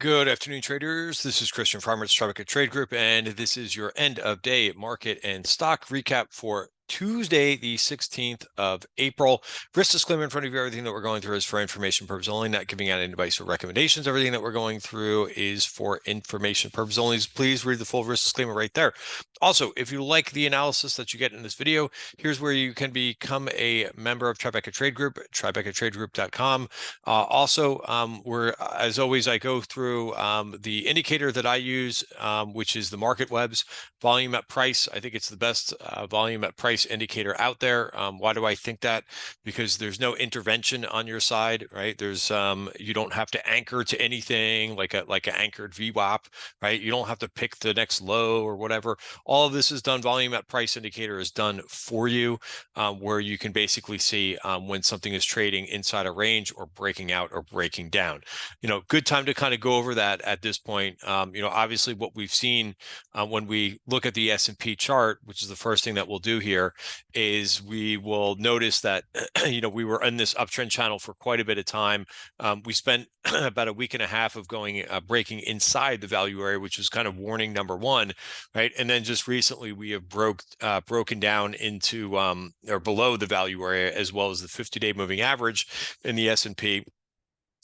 Good afternoon, traders. This is Christian Farmer at Tribeca Trade Group, and this is your end of day market and stock recap for Tuesday, the 16th of April. Risk disclaimer in front of you. Everything that we're going through is for information purposes only, not giving out any advice or recommendations. Everything that we're going through is for information purposes only. Please read the full risk disclaimer right there. Also, if you like the analysis that you get in this video, here's where you can become a member of Tribeca Trade Group, tribecatradegroup.com. As always, I go through the indicator that I use, which is the MarketWebs volume at price. I think it's the best volume at price indicator out there. Why do I think that? Because there's no intervention on your side, right? There's you don't have to anchor to anything like an anchored VWAP, right? You don't have to pick the next low or whatever. All of this is done. Volume at price indicator is done for you, where you can basically see when something is trading inside a range or breaking out or breaking down. Good time to kind of go over that at this point. Obviously what we've seen when we look at the S&P chart, which is the first thing that we'll do here, is we will notice that, we were in this uptrend channel for quite a bit of time. We spent about a week and a half of breaking inside the value area, which was kind of warning number one, right? And then just recently we have broken down into or below the value area, as well as the 50-day moving average in the S&P.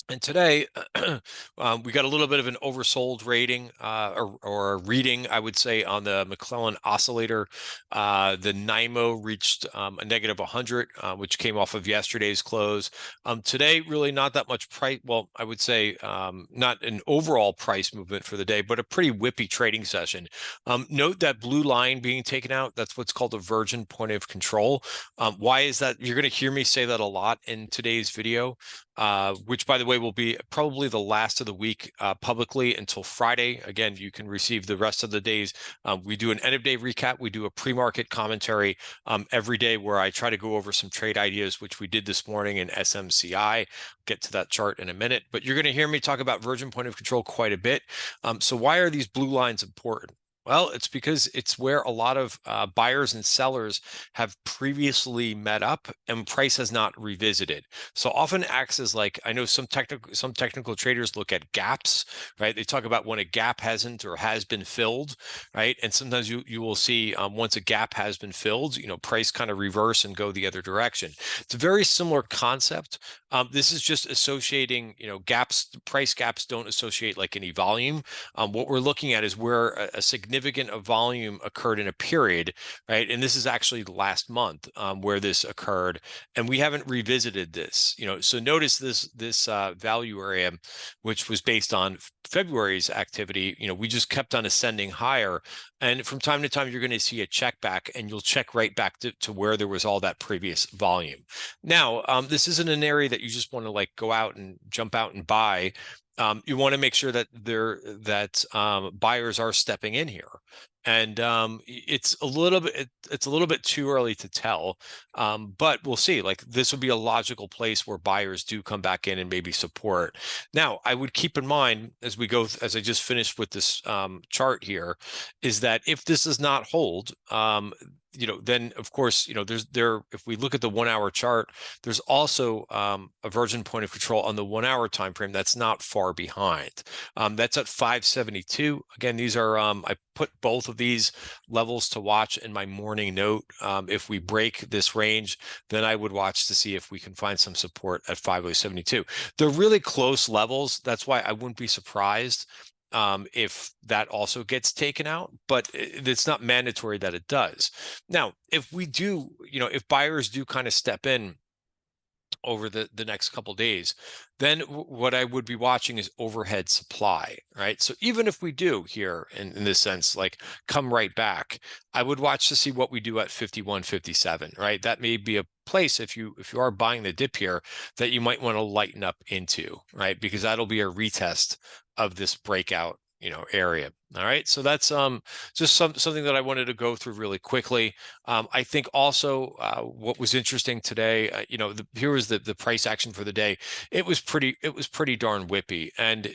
And today, we got a little bit of an oversold rating or reading, I would say, on the McClellan oscillator. The NYMO reached a negative 100, which came off of yesterday's close. Today, really not that much price. Well, I would say not an overall price movement for the day, but a pretty whippy trading session. Note that blue line being taken out. That's what's called a virgin point of control. Why is that? You're going to hear me say that a lot in today's video. Which, by the way, will be probably the last of the week publicly until Friday. Again, you can receive the rest of the days. We do an end of day recap. We do a pre-market commentary every day where I try to go over some trade ideas, which we did this morning in SMCI. Get to that chart in a minute, but you're going to hear me talk about virgin point of control quite a bit. So why are these blue lines important? Well, it's because it's where a lot of buyers and sellers have previously met up and price has not revisited. So often acts as like, I know some technical traders look at gaps, right? They talk about when a gap hasn't or has been filled, right? And sometimes you will see once a gap has been filled, price kind of reverse and go the other direction. It's a very similar concept. This is just associating, gaps, price gaps don't associate like any volume. What we're looking at is where a significant volume occurred in a period, right? And this is actually last month where this occurred, and we haven't revisited this. So notice this value area, which was based on February's activity. We just kept on ascending higher, and from time to time you're going to see a check back, and you'll check right back to where there was all that previous volume. Now, this isn't an area that you just want to like go out and jump out and buy. You want to make sure that buyers are stepping in here, and it's a little bit too early to tell, but we'll see. Like, this would be a logical place where buyers do come back in and maybe support. Now, I would keep in mind as I just finished with this chart here, is that if this does not hold, then of course, if we look at the 1 hour chart, there's also a virgin point of control on the 1 hour time frame that's not far behind. That's at 572. Again, these are I put both of these levels to watch in my morning note. If we break this range, then I would watch to see if we can find some support at 5072. They're really close levels. That's why I wouldn't be surprised if that also gets taken out, but it's not mandatory that it does. Now, if buyers do kind of step in over the next couple of days, then what I would be watching is overhead supply, right? So even if we do here in this sense, like come right back, I would watch to see what we do at 51.57, right? That may be a place, if you are buying the dip here, that you might want to lighten up into, right? Because that'll be a retest of this breakout area. All right, so that's just something that I wanted to go through really quickly. I think also what was interesting today, here was the price action for the day. It was pretty darn whippy, and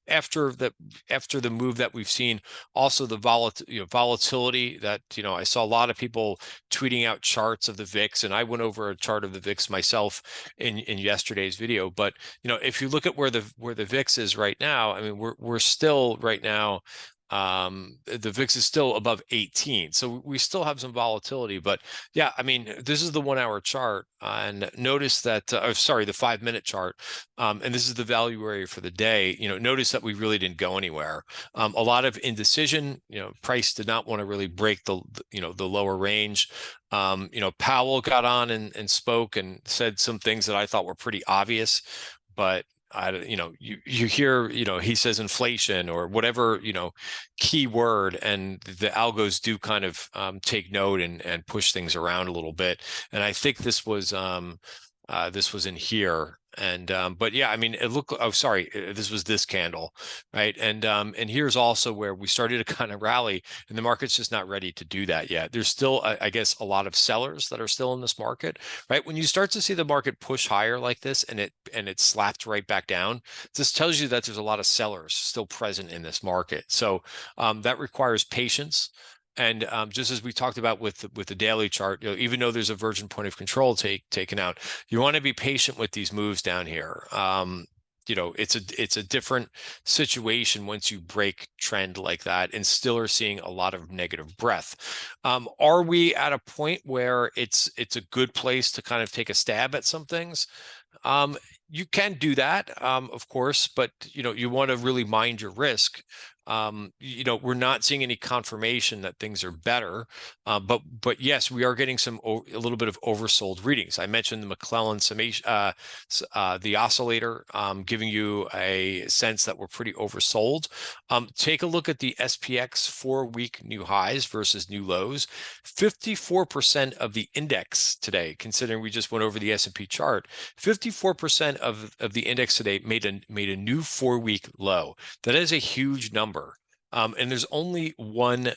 after the move that we've seen, also the volatility that I saw a lot of people tweeting out charts of the VIX, and I went over a chart of the VIX myself in yesterday's video. But if you look at where the VIX is right now, I mean we're still right now. The VIX is still above 18, so we still have some volatility. But yeah, I mean, this is the 1-hour chart, and notice that, sorry, the 5-minute chart, and this is the value area for the day. Notice that we really didn't go anywhere. A lot of indecision. Price did not want to really break the lower range. Powell got on and spoke and said some things that I thought were pretty obvious, but you hear, he says inflation or whatever, key word, and the algos do kind of take note and push things around a little bit. And I think this was in here. And but yeah, I mean, it looked, oh sorry, this was this candle, right? And here's also where we started to kind of rally, and the market's just not ready to do that yet. There's still, I guess, a lot of sellers that are still in this market, right? When you start to see the market push higher like this, and it slapped right back down, this tells you that there's a lot of sellers still present in this market. So that requires patience. And just as we talked about with the daily chart, even though there's a virgin point of control taken out, you want to be patient with these moves down here. It's a different situation once you break trend like that, and still are seeing a lot of negative breath. Are we at a point where it's a good place to kind of take a stab at some things? You can do that, of course, but you want to really mind your risk. We're not seeing any confirmation that things are better, but yes, we are getting a little bit of oversold readings. I mentioned the McClellan summation, the oscillator, giving you a sense that we're pretty oversold. Take a look at the SPX 4-week new highs versus new lows. 54% of the index today, considering we just went over the S&P chart, 54% of the index today made a new 4-week low. That is a huge number. And there's only one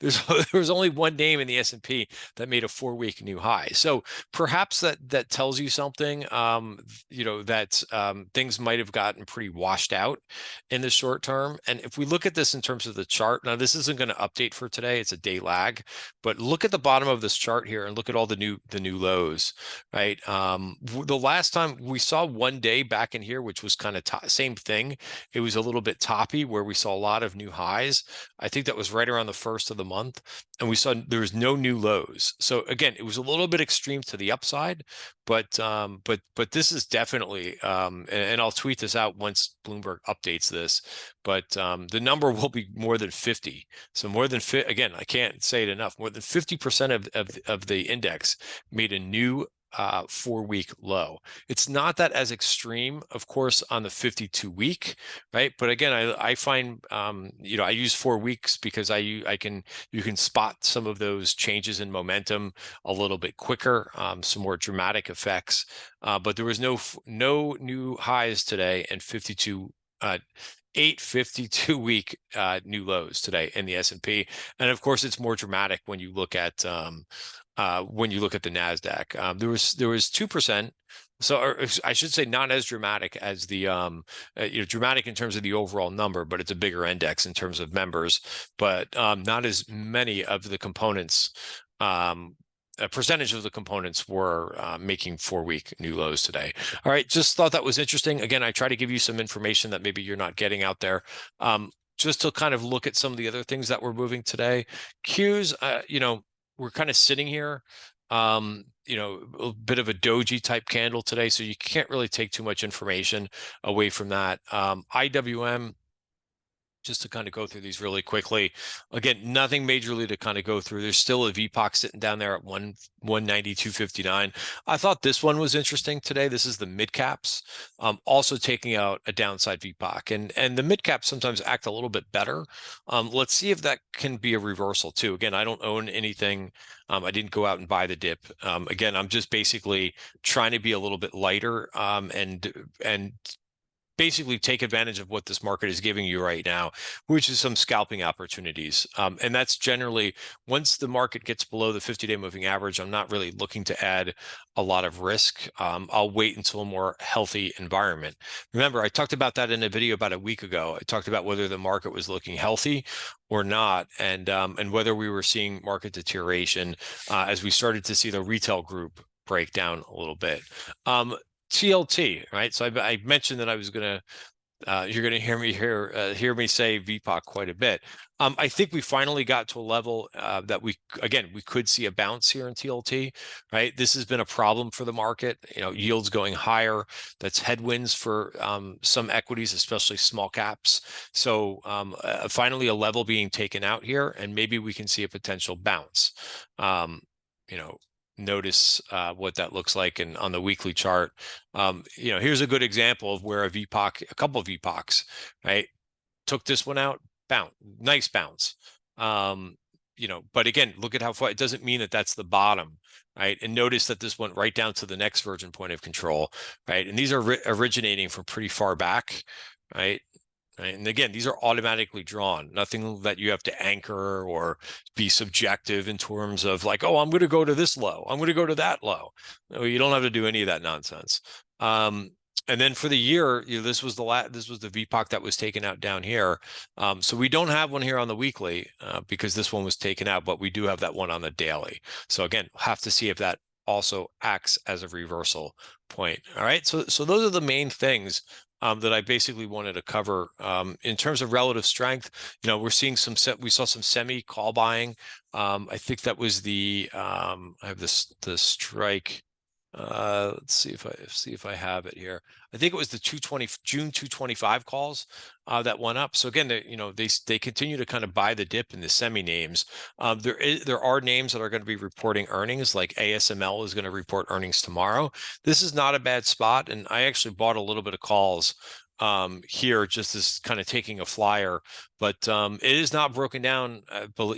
there's only one name in the S&P that made a 4-week new high. So perhaps that tells you something, that things might have gotten pretty washed out in the short term. And if we look at this in terms of the chart, now this isn't going to update for today, it's a day lag, but look at the bottom of this chart here and look at all the new lows, right? The last time we saw one day back in here, which was kind of same thing, it was a little bit toppy where we saw a lot of new highs. I think that was right around the first of the month, and we saw there was no new lows. So again, it was a little bit extreme to the upside, but this is definitely, and I'll tweet this out once Bloomberg updates this, but the number will be more than 50. So more than again, I can't say it enough. More than 50% of the index made a new 4-week low. It's not that as extreme, of course, on the 52-week, right? But again, I find I use 4 weeks because you can spot some of those changes in momentum a little bit quicker, some more dramatic effects. But there was no new highs today, and 8 52-week new lows today in the S&P. And of course, it's more dramatic when you look at the NASDAQ. There was 2%. So, or I should say, not as dramatic as the dramatic in terms of the overall number, but it's a bigger index in terms of members, but not as many of the components. A percentage of the components were making 4-week new lows today. All right, just thought that was interesting. Again, I try to give you some information that maybe you're not getting out there. Just to kind of look at some of the other things that were moving today. Qs, we're kind of sitting here, a bit of a doji type candle today, so you can't really take too much information away from that. IWM, just to kind of go through these really quickly. Again, nothing majorly to kind of go through. There's still a VPOC sitting down there at 192.59. I thought this one was interesting today. This is the mid caps, also taking out a downside VPOC, and the mid caps sometimes act a little bit better. Let's see if that can be a reversal too. Again, I don't own anything. I didn't go out and buy the dip. Again, I'm just basically trying to be a little bit lighter, and basically take advantage of what this market is giving you right now, which is some scalping opportunities. And that's generally, once the market gets below the 50-day moving average, I'm not really looking to add a lot of risk. I'll wait until a more healthy environment. Remember, I talked about that in a video about a week ago. I talked about whether the market was looking healthy or not, and whether we were seeing market deterioration as we started to see the retail group break down a little bit. TLT, right? So I mentioned that I was going to, you're going to hear me say VPOC quite a bit. I think we finally got to a level that we could see a bounce here in TLT, right? This has been a problem for the market, yields going higher. That's headwinds for some equities, especially small caps. So finally a level being taken out here, and maybe we can see a potential bounce. Notice what that looks like and on the weekly chart. Here's a good example of where a couple of VPOCs, right, took this one out, nice bounce. But again, look at how far. It doesn't mean that that's the bottom, right? And notice that this went right down to the next virgin point of control, right? And these are originating from pretty far back, right? And again, these are automatically drawn, nothing that you have to anchor or be subjective in terms of like, oh, I'm going to go to this low, I'm going to go to that low. No, you don't have to do any of that nonsense. And then for the year, this was the VPOC that was taken out down here. So we don't have one here on the weekly because this one was taken out, but we do have that one on the daily. So again, we'll have to see if that also acts as a reversal point. All right. So those are the main things that I basically wanted to cover. In terms of relative strength, we're seeing we saw some semi call buying. I think that was I have the strike. Let's see if I have it here. I think it was the June 225 calls that went up. So again, they continue to kind of buy the dip in the semi names. There are names that are going to be reporting earnings, like ASML is going to report earnings tomorrow. This is not a bad spot, and I actually bought a little bit of calls here just as kind of taking a flyer, but it is not broken down. But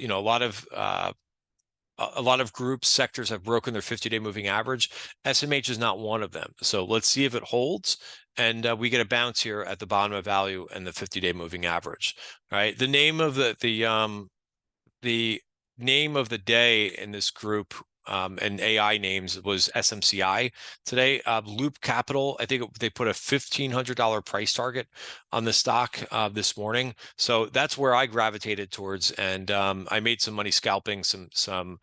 a lot of groups, sectors have broken their 50-day moving average. SMH is not one of them. So let's see if it holds, and we get a bounce here at the bottom of value and the 50-day moving average. All right. The name of the name of the day in this group and AI names was SMCI today. Loop Capital, I think they put a $1,500 price target on the stock this morning. So that's where I gravitated towards, and I made some money scalping some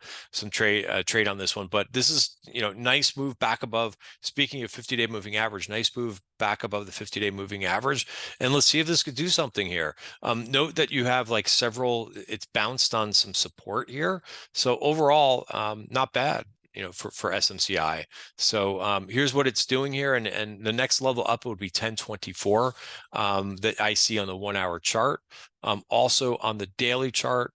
trade on this one. But this is nice move back above. Speaking of 50-day moving average, nice move back above the 50-day moving average, and let's see if this could do something here. Note that you have like it's bounced on some support here. So overall, not bad, for SMCI. So here's what it's doing here, and the next level up would be 1024 that I see on the 1-hour chart. Also on the daily chart,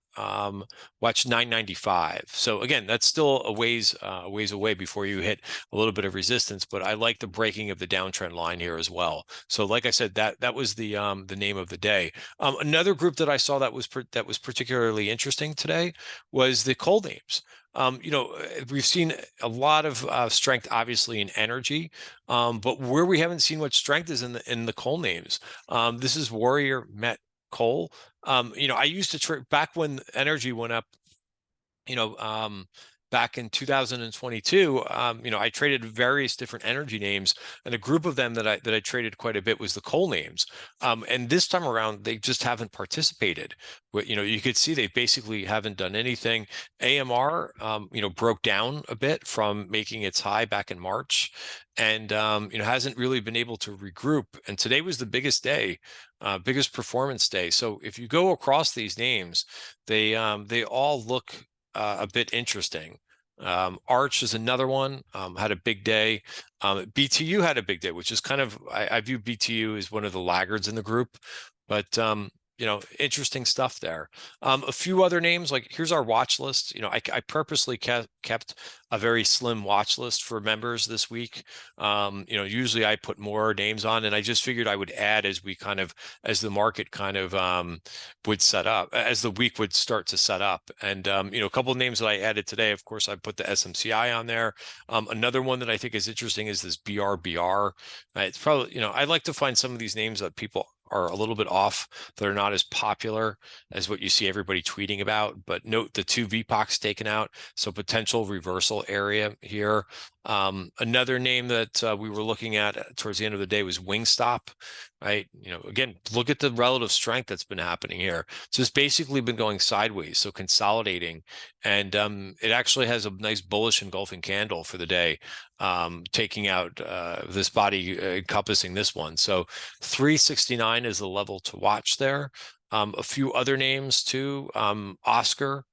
watch 995. So again, that's still a ways away before you hit a little bit of resistance, but I like the breaking of the downtrend line here as well. So like I said, that was the name of the day. Another group that I saw that was particularly interesting today was the coal names. We've seen a lot of strength, obviously, in energy, but where we haven't seen much strength is in the coal names. This is Warrior Met Coal. I used to trade back when energy went up. Back in 2022, I traded various different energy names, and a group of them that I traded quite a bit was the coal names. And this time around, they just haven't participated. But you could see they basically haven't done anything. AMR, broke down a bit from making its high back in March, and hasn't really been able to regroup. And today was the biggest day, biggest performance day. So if you go across these names, they all look a bit interesting. Arch is another one, had a big day. BTU had a big day, which is kind of, I view BTU as one of the laggards in the group, but you know, interesting stuff there. A few other names, like here's our watch list. You know, I purposely kept a very slim watch list for members this week. You know, usually I put more names on, and I just figured I would add as we kind of, as the market kind of would set up, as the week would start to set up. And, you know, a couple of names that I added today, of course, I put the SMCI on there. Another one that I think is interesting is this BRBR. It's probably, you know, I like to find some of these names that people are a little bit off, that are not as popular as what you see everybody tweeting about. But note the 2 VPOCs taken out, so potential reversal area here. Another name that we were looking at towards the end of the day was Wingstop, right? You know, again, look at the relative strength that's been happening here. So it's basically been going sideways, so consolidating, and it actually has a nice bullish engulfing candle for the day, taking out this body encompassing this one. So 369 is the level to watch there. A few other names too. Oscar,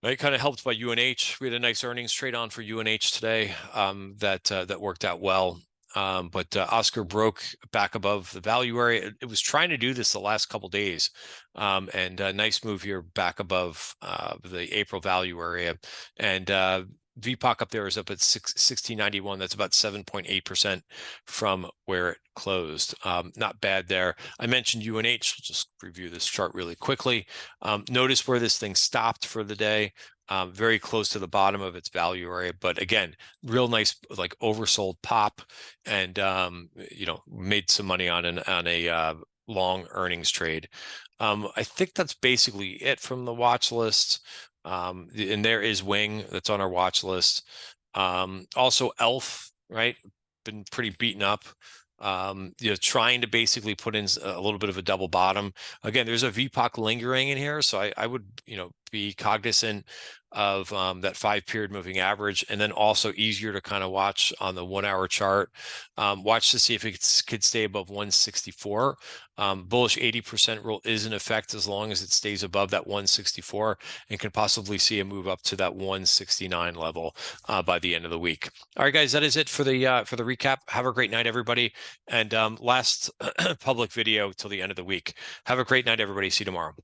right, kind of helped by UNH. We had a nice earnings trade on for UNH today, that worked out well. But Oscar broke back above the value area. It was trying to do this the last couple days, and a nice move here back above the April value area. And VPOC up there is up at 1691. That's about 7.8% from where it closed. Not bad there. I mentioned UNH. Just review this chart really quickly. Notice where this thing stopped for the day. Very close to the bottom of its value area, but again, real nice like oversold pop, and you know, made some money on a long earnings trade. I think that's basically it from the watch list. And there is Wing that's on our watch list. Also Elf, right? Been pretty beaten up. You know, trying to basically put in a little bit of a double bottom. Again, there's a VPOC lingering in here, so I would, you know, be cognizant of that 5-period moving average, and then also easier to kind of watch on the 1-hour chart. Watch to see if it could stay above 164. Bullish 80% rule is in effect as long as it stays above that 164, and can possibly see a move up to that 169 level by the end of the week. All right, guys, that is it for the recap. Have a great night, everybody. And last public video till the end of the week. Have a great night, everybody. See you tomorrow.